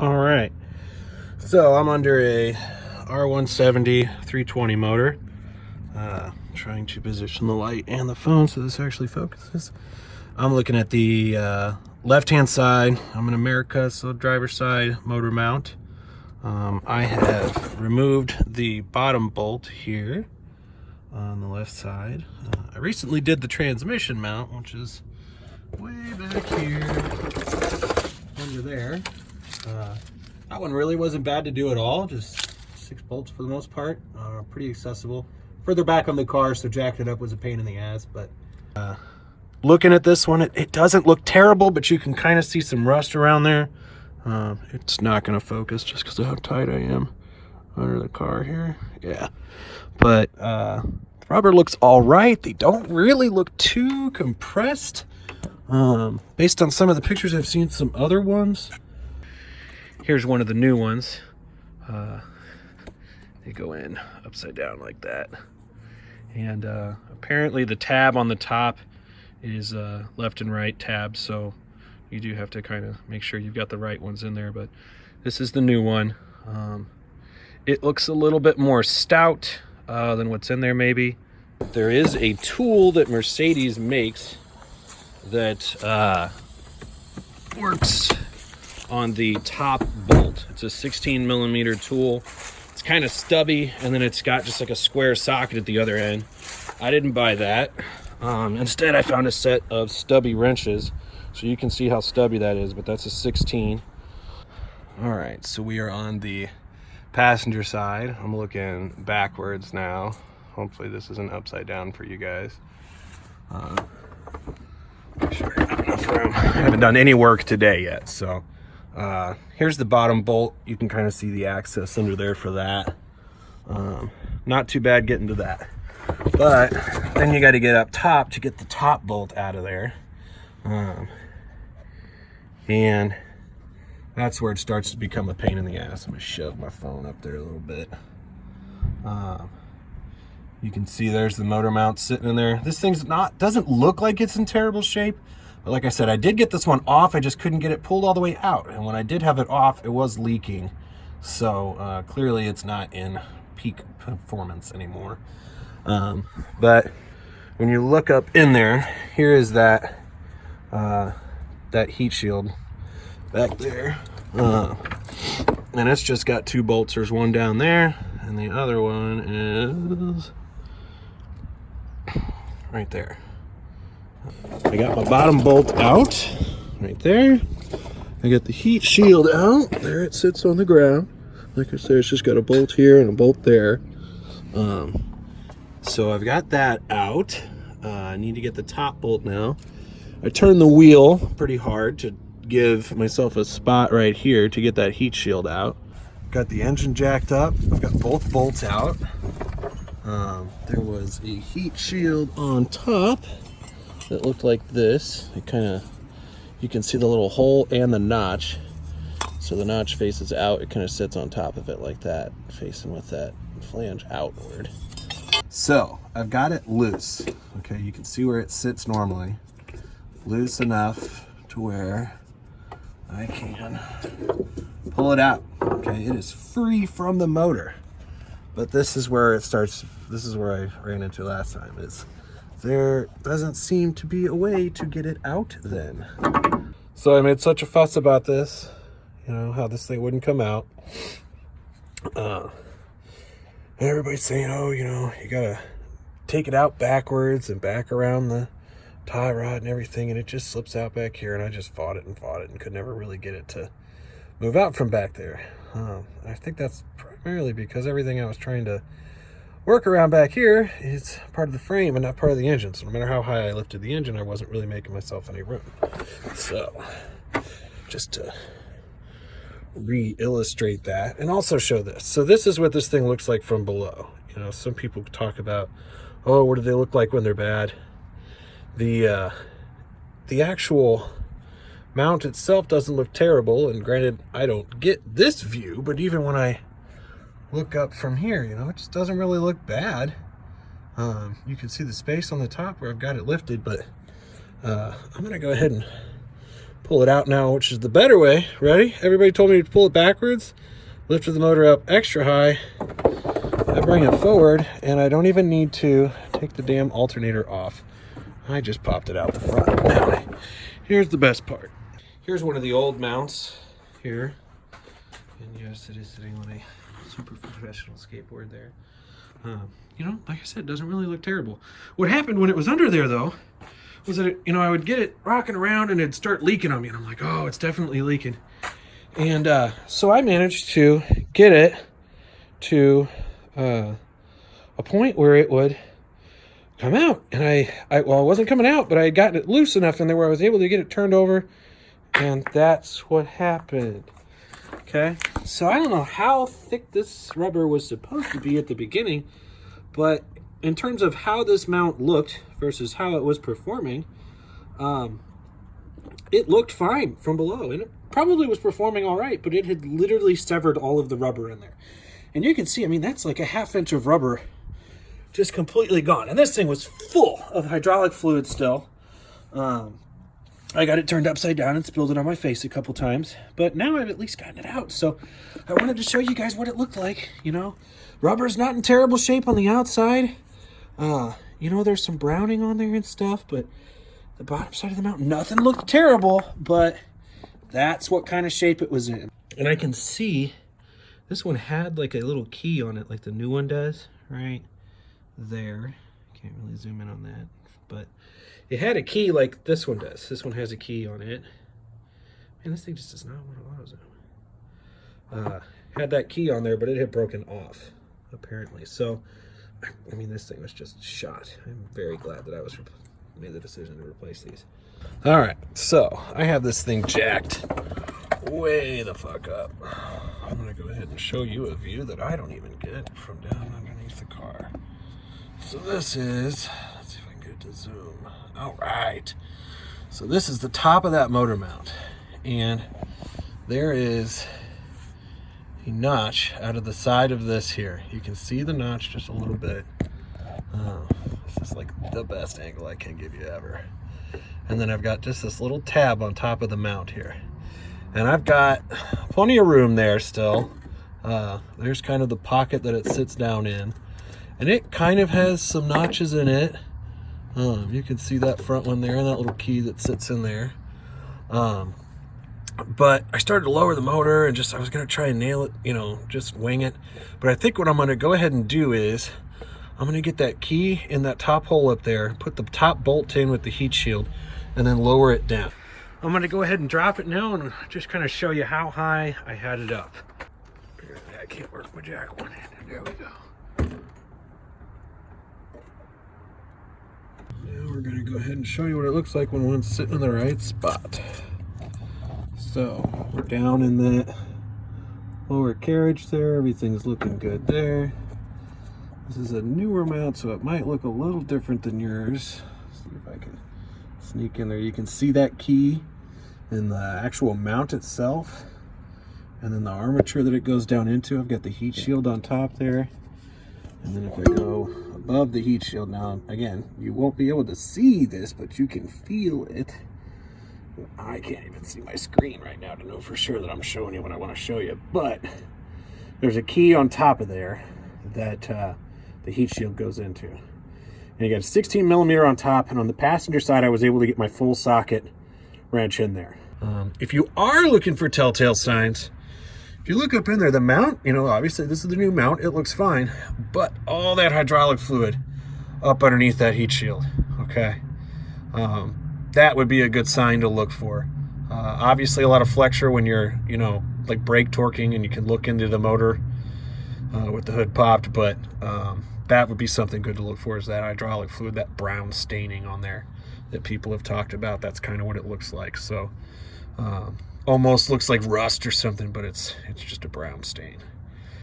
All right, so I'm under a R170 320 motor, trying to position the light and the phone so this actually focuses. I'm looking at the left-hand side. I'm an America, so driver's side motor mount. I have removed the bottom bolt here on the left side. I recently did the transmission mount, which is way back here under there. That one really wasn't bad to do at all, just 6 bolts for the most part. Pretty accessible. Further back on the car, so jacking it up was a pain in the ass, but looking at this one, it doesn't look terrible, but you can kind of see some rust around there. It's not going to focus just because of how tight I am under the car here. Yeah, but rubber looks all right. They don't really look too compressed. Based on some of the pictures I've seen some other ones. Here's one of the new ones. They go in upside down like that. And apparently the tab on the top is left and right tabs, so you do have to kind of make sure you've got the right ones in there, but this is the new one. It looks a little bit more stout than what's in there maybe. There is a tool that Mercedes makes that works on the top bolt. It's a 16 millimeter tool. It's kind of stubby, and then it's got just like a square socket at the other end. I didn't buy that. Instead I found a set of stubby wrenches, so you can see how stubby that is, but that's a 16. All right, so we are on the passenger side. I'm looking backwards now. Hopefully this isn't upside down for you guys. Make sure I have enough room. I haven't done any work today yet, so here's the bottom bolt. You can kind of see the access under there for that. Not too bad getting to that, but then you got to get up top to get the top bolt out of there, and that's where it starts to become a pain in the ass. I'm gonna shove my phone up there a little bit. You can see there's the motor mount sitting in there. This thing's doesn't look like it's in terrible shape, but like I said, I did get this one off. I just couldn't get it pulled all the way out, and when I did have it off, it was leaking. So clearly it's not in peak performance anymore. But when you look up in there, here is that heat shield back there, and it's just got 2 bolts. There's one down there, and the other one is right there. I got my bottom bolt out right there. I got the heat shield out. There it sits on the ground. Like I said, it's just got a bolt here and a bolt there. So I've got that out. I need to get the top bolt now. I turned the wheel pretty hard to give myself a spot right here to get that heat shield out. Got the engine jacked up. I've got both bolts out. There was a heat shield on top that looked like this. It kind of, you can see the little hole and the notch. So the notch faces out. It kind of sits on top of it like that, facing with that flange outward. So I've got it loose. Okay, you can see where it sits normally. Loose enough to where I can pull it out. Okay, it is free from the motor. But this is where it starts. This is where I ran into last time. There doesn't seem to be a way to get it out then. So I made such a fuss about this, you know, how this thing wouldn't come out. Everybody's saying, oh, you know, you gotta take it out backwards and back around the tie rod and everything, and it just slips out back here, and I just fought it and could never really get it to move out from back there. I think that's primarily because everything I was trying to work around back here is part of the frame and not part of the engine. So no matter how high I lifted the engine, I wasn't really making myself any room. So just to re-illustrate that and also show this. So this is what this thing looks like from below. You know, some people talk about, oh, what do they look like when they're bad? The actual mount itself doesn't look terrible, and granted, I don't get this view, but even when I look up from here, you know, it just doesn't really look bad. You can see the space on the top where I've got it lifted, but I'm gonna go ahead and pull it out now, which is the better way. Ready? Everybody told me to pull it backwards. Lifted the motor up extra high. I bring it forward, and I don't even need to take the damn alternator off. I just popped it out the front. Now, here's the best part. Here's one of the old mounts here. And yes, it is sitting on a super professional skateboard there. You know, like I said, it doesn't really look terrible. What happened when it was under there, though, was that, you know, I would get it rocking around and it'd start leaking on me. And I'm like, oh, it's definitely leaking. And so I managed to get it to a point where it would come out. And well, it wasn't coming out, but I had gotten it loose enough in there where I was able to get it turned over. And that's what happened. Okay, so I don't know how thick this rubber was supposed to be at the beginning, but in terms of how this mount looked versus how it was performing, it looked fine from below, and it probably was performing all right, but it had literally severed all of the rubber in there. And you can see, I mean, that's like a ½ inch of rubber just completely gone. And this thing was full of hydraulic fluid still. I got it turned upside down and spilled it on my face a couple times, but now I've at least gotten it out. So I wanted to show you guys what it looked like. You know, rubber's not in terrible shape on the outside. You know, there's some browning on there and stuff, but the bottom side of the mount, nothing looked terrible, but that's what kind of shape it was in. And I can see this one had like a little key on it, like the new one does, right there. Can't really zoom in on that, but it had a key like this one does. This one has a key on it. Man, this thing just does not want to auto-zoom. Had that key on there, but it had broken off, apparently. So, I mean, this thing was just shot. I'm very glad that I made the decision to replace these. All right, so I have this thing jacked way the fuck up. I'm gonna go ahead and show you a view that I don't even get from down underneath the car. So this is, let's see if I can get it to zoom. All right, so this is the top of that motor mount, and there is a notch out of the side of this here. You can see the notch just a little bit. This is like the best angle I can give you ever. And then I've got just this little tab on top of the mount here, and I've got plenty of room there still. There's kind of the pocket that it sits down in, and it kind of has some notches in it. You can see that front one there and that little key that sits in there. But I started to lower the motor and I was going to try and nail it, you know, just wing it. But I think what I'm going to go ahead and do is I'm going to get that key in that top hole up there, put the top bolt in with the heat shield, and then lower it down. I'm going to go ahead and drop it now and just kind of show you how high I had it up. I can't work my jack one in. There we go. We're going to go ahead and show you what it looks like when one's sitting in the right spot. So we're down in that lower carriage there. Everything's looking good there. This is a newer mount, so it might look a little different than yours. Let's see if I can sneak in there. You can see that key in the actual mount itself, and then the armature that it goes down into. I've got the heat shield on top there. And then if I go above the heat shield, now again, you won't be able to see this, but you can feel it. I can't even see my screen right now to know for sure that I'm showing you what I want to show you, but there's a key on top of there that the heat shield goes into. And you got a 16 millimeter on top, and on the passenger side, I was able to get my full socket wrench in there. If you are looking for telltale signs, if you look up in there, the mount, you know, obviously this is the new mount, it looks fine, but all that hydraulic fluid up underneath that heat shield, okay? That would be a good sign to look for. Obviously a lot of flexure when you're, you know, like brake torquing, and you can look into the motor with the hood popped, but that would be something good to look for, is that hydraulic fluid, that brown staining on there that people have talked about. That's kind of what it looks like. So almost looks like rust or something, but it's just a brown stain.